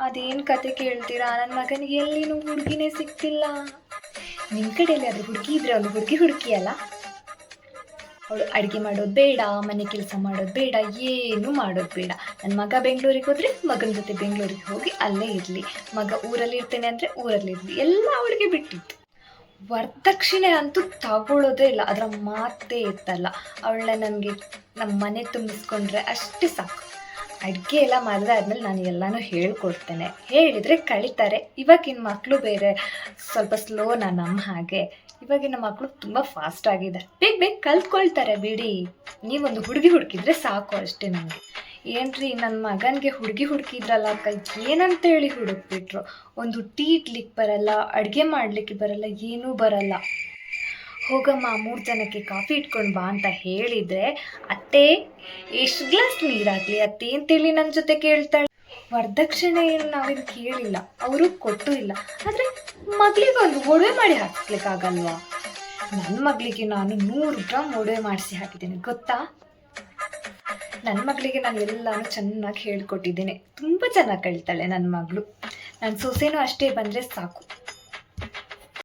ಅದೇನು ಕತೆ ಕೇಳ್ತೀರಾ, ನನ್ನ ಮಗನಿಗೆ ಎಲ್ಲಿನೂ ಹುಡುಗಿನೇ ಸಿಗ್ತಿಲ್ಲ. ನಿಮ್ಮ ಕಡೆಯಲ್ಲಿ ಅದು ಹುಡುಗಿ ಇದ್ರೆ ಒಂದು ಹುಡುಗಿ ಅಲ್ಲ. ಅವಳು ಅಡುಗೆ ಮಾಡೋದು ಬೇಡ, ಮನೆ ಕೆಲಸ ಮಾಡೋದು ಬೇಡ, ಏನು ಮಾಡೋದು ಬೇಡ. ನನ್ನ ಮಗ ಬೆಂಗಳೂರಿಗೆ ಹೋದರೆ ಮಗನ ಜೊತೆ ಬೆಂಗಳೂರಿಗೆ ಹೋಗಿ ಅಲ್ಲೇ ಇರಲಿ, ಮಗ ಊರಲ್ಲಿ ಇರ್ತೇನೆ ಅಂದರೆ ಊರಲ್ಲಿರಲಿ, ಎಲ್ಲ ಅವಳಿಗೆ ಬಿಟ್ಟಿತ್ತು. ವರದಕ್ಷಿಣೆ ಅಂತೂ ತಗೊಳ್ಳೋದೇ ಇಲ್ಲ, ಅದರ ಮಾತೇ ಇತ್ತಲ್ಲ. ಅವಳನ್ನ ನನಗೆ ನಮ್ಮ ಮನೆ ತುಂಬಿಸ್ಕೊಂಡ್ರೆ ಅಷ್ಟೇ ಸಾಕು. ಅಡುಗೆ ಎಲ್ಲ ಮಾಡಿದ್ರೆ ಆದಮೇಲೆ ನಾನು ಎಲ್ಲನೂ ಹೇಳ್ಕೊಡ್ತೇನೆ, ಹೇಳಿದರೆ ಕಳೀತಾರೆ. ಇವಾಗಿನ ಮಕ್ಕಳು ಬೇರೆ ಸ್ವಲ್ಪ ಸ್ಲೋನಾ ನಮ್ಮ ಹಾಗೆ. ಇವಾಗಿನ ಮಕ್ಕಳು ತುಂಬ ಫಾಸ್ಟ್ ಆಗಿದೆ, ಬೇಗ ಬೇಗ ಕಲ್ತ್ಕೊಳ್ತಾರೆ ಬಿಡಿ. ನೀವೊಂದು ಹುಡುಗಿ ಹುಡುಕಿದ್ರೆ ಸಾಕು ಅಷ್ಟೇ. ನನಗೆ ಏನ್ರಿ ನನ್ನ ಮಗನಿಗೆ ಹುಡುಗಿ ಹುಡುಕಿದ್ರಲ್ಲ ಅಕ್ಕ, ಏನಂತೇಳಿ ಹುಡುಕ್ಬಿಟ್ರು. ಒಂದು ಟೀ ಇಡ್ಲಿಕ್ಕೆ ಬರಲ್ಲ, ಅಡುಗೆ ಮಾಡಲಿಕ್ಕೆ ಬರಲ್ಲ, ಏನೂ ಬರಲ್ಲ. ಹೋಗಮ್ಮ 3 ಜನಕ್ಕೆ ಕಾಫಿ ಇಟ್ಕೊಂಡು ಬಾ ಅಂತ ಹೇಳಿದರೆ ಅತ್ತೆ ಎಷ್ಟು ಗ್ಲಾಸ್ ನೀರು ಹಾಕಲಿ ಅತ್ತೆ ಅಂತೇಳಿ ನನ್ನ ಜೊತೆ ಕೇಳ್ತಾಳೆ. ವರದಕ್ಷಿಣೆ ಏನು ನಾವೇನು ಕೇಳಿಲ್ಲ, ಅವರು ಕೊಟ್ಟು ಇಲ್ಲ. ಆದರೆ ಮಗಳಿಗೆ ಒಂದು ಒಡವೆ ಮಾಡಿ ಹಾಕ್ಲಿಕ್ಕಾಗಲ್ವಾ? ನನ್ನ ಮಗಳಿಗೆ ನಾನು 100 ಗ್ರಾಮ್ ಒಡವೆ ಮಾಡಿಸಿ ಹಾಕಿದ್ದೀನಿ ಗೊತ್ತಾ. ನನ್ನ ಮಗಳಿಗೆ ನಾನು ಎಲ್ಲನೂ ಚೆನ್ನಾಗಿ ಹೇಳ್ಕೊಟ್ಟಿದ್ದೇನೆ, ತುಂಬ ಚೆನ್ನಾಗಿ ಕಲಿತಾಳೆ ನನ್ನ ಮಗಳು. ನನ್ನ ಸೊಸೆನೂ ಅಷ್ಟೇ ಬಂದರೆ ಸಾಕು.